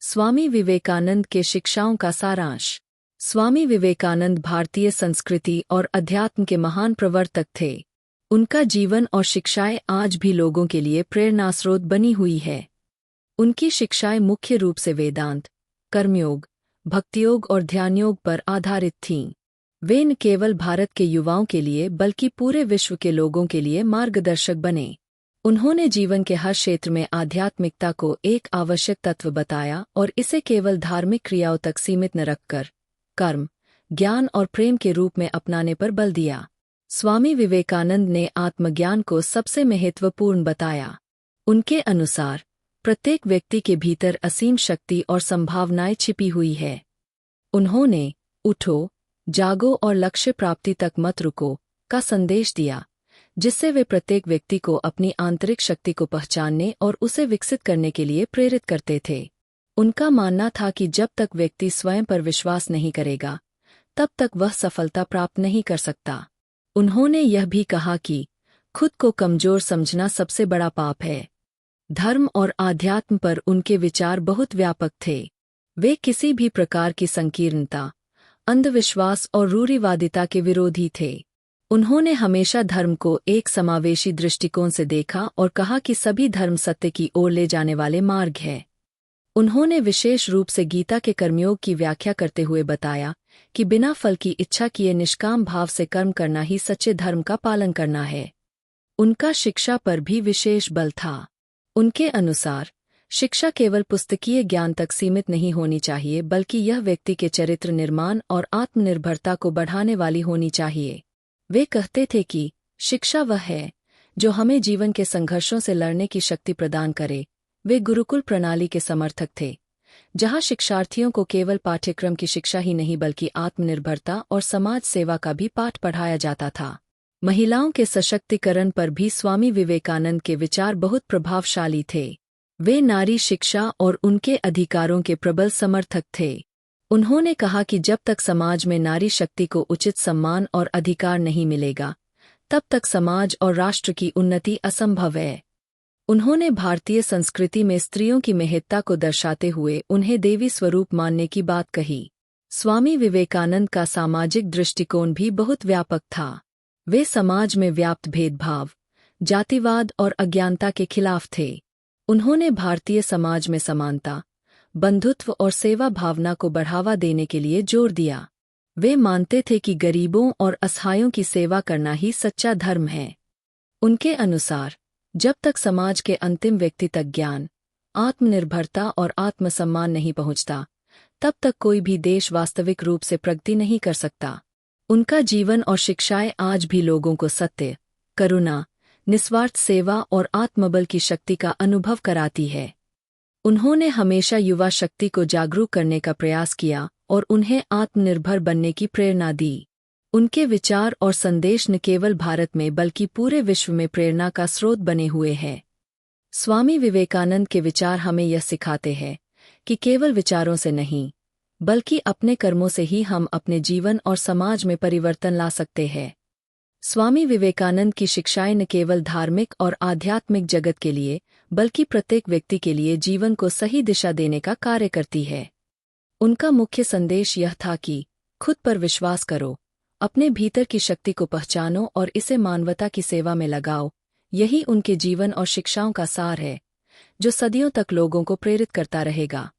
स्वामी विवेकानंद के शिक्षाओं का सारांश। स्वामी विवेकानंद भारतीय संस्कृति और अध्यात्म के महान प्रवर्तक थे। उनका जीवन और शिक्षाएं आज भी लोगों के लिए प्रेरणास्रोत बनी हुई है। उनकी शिक्षाएं मुख्य रूप से वेदांत, कर्मयोग, भक्तियोग और ध्यानयोग पर आधारित थीं। वे न केवल भारत के युवाओं के लिए बल्कि पूरे विश्व के लोगों के लिए मार्गदर्शक बने। उन्होंने जीवन के हर क्षेत्र में आध्यात्मिकता को एक आवश्यक तत्व बताया और इसे केवल धार्मिक क्रियाओं तक सीमित न रखकर कर्म, ज्ञान और प्रेम के रूप में अपनाने पर बल दिया। स्वामी विवेकानंद ने आत्मज्ञान को सबसे महत्वपूर्ण बताया। उनके अनुसार प्रत्येक व्यक्ति के भीतर असीम शक्ति और संभावनाएं छिपी हुई है। उन्होंने उठो, जागो और लक्ष्य प्राप्ति तक मत रुको का संदेश दिया, जिससे वे प्रत्येक व्यक्ति को अपनी आंतरिक शक्ति को पहचानने और उसे विकसित करने के लिए प्रेरित करते थे। उनका मानना था कि जब तक व्यक्ति स्वयं पर विश्वास नहीं करेगा, तब तक वह सफलता प्राप्त नहीं कर सकता। उन्होंने यह भी कहा कि खुद को कमजोर समझना सबसे बड़ा पाप है। धर्म और आध्यात्म पर उनके विचार बहुत व्यापक थे। वे किसी भी प्रकार की संकीर्णता, अंधविश्वास और रूढ़िवादिता के विरोधी थे। उन्होंने हमेशा धर्म को एक समावेशी दृष्टिकोण से देखा और कहा कि सभी धर्म सत्य की ओर ले जाने वाले मार्ग हैं। उन्होंने विशेष रूप से गीता के कर्मयोग की व्याख्या करते हुए बताया कि बिना फल की इच्छा किए निष्काम भाव से कर्म करना ही सच्चे धर्म का पालन करना है। उनका शिक्षा पर भी विशेष बल था। उनके अनुसार शिक्षा केवल पुस्तकीय ज्ञान तक सीमित नहीं होनी चाहिए, बल्कि यह व्यक्ति के चरित्र निर्माण और आत्मनिर्भरता को बढ़ाने वाली होनी चाहिए। वे कहते थे कि शिक्षा वह है जो हमें जीवन के संघर्षों से लड़ने की शक्ति प्रदान करे। वे गुरुकुल प्रणाली के समर्थक थे, जहां शिक्षार्थियों को केवल पाठ्यक्रम की शिक्षा ही नहीं बल्कि आत्मनिर्भरता और समाज सेवा का भी पाठ पढ़ाया जाता था। महिलाओं के सशक्तिकरण पर भी स्वामी विवेकानंद के विचार बहुत प्रभावशाली थे। वे नारी शिक्षा और उनके अधिकारों के प्रबल समर्थक थे। उन्होंने कहा कि जब तक समाज में नारी शक्ति को उचित सम्मान और अधिकार नहीं मिलेगा, तब तक समाज और राष्ट्र की उन्नति असंभव है। उन्होंने भारतीय संस्कृति में स्त्रियों की महत्ता को दर्शाते हुए उन्हें देवी स्वरूप मानने की बात कही। स्वामी विवेकानंद का सामाजिक दृष्टिकोण भी बहुत व्यापक था। वे समाज में व्याप्त भेदभाव, जातिवाद और अज्ञानता के खिलाफ थे। उन्होंने भारतीय समाज में समानता, बंधुत्व और सेवा भावना को बढ़ावा देने के लिए जोर दिया। वे मानते थे कि गरीबों और असहायों की सेवा करना ही सच्चा धर्म है। उनके अनुसार जब तक समाज के अंतिम व्यक्ति तक ज्ञान, आत्मनिर्भरता और आत्मसम्मान नहीं पहुंचता, तब तक कोई भी देश वास्तविक रूप से प्रगति नहीं कर सकता। उनका जीवन और शिक्षाएं आज भी लोगों को सत्य, करुणा, निस्वार्थ सेवा और आत्मबल की शक्ति का अनुभव कराती है। उन्होंने हमेशा युवा शक्ति को जागरूक करने का प्रयास किया और उन्हें आत्मनिर्भर बनने की प्रेरणा दी। उनके विचार और संदेश न केवल भारत में बल्कि पूरे विश्व में प्रेरणा का स्रोत बने हुए हैं। स्वामी विवेकानंद के विचार हमें यह सिखाते हैं कि केवल विचारों से नहीं, बल्कि अपने कर्मों से ही हम अपने जीवन और समाज में परिवर्तन ला सकते हैं। स्वामी विवेकानंद की शिक्षाएं न केवल धार्मिक और आध्यात्मिक जगत के लिए बल्कि प्रत्येक व्यक्ति के लिए जीवन को सही दिशा देने का कार्य करती है। उनका मुख्य संदेश यह था कि खुद पर विश्वास करो, अपने भीतर की शक्ति को पहचानो और इसे मानवता की सेवा में लगाओ। यही उनके जीवन और शिक्षाओं का सार है, जो सदियों तक लोगों को प्रेरित करता रहेगा।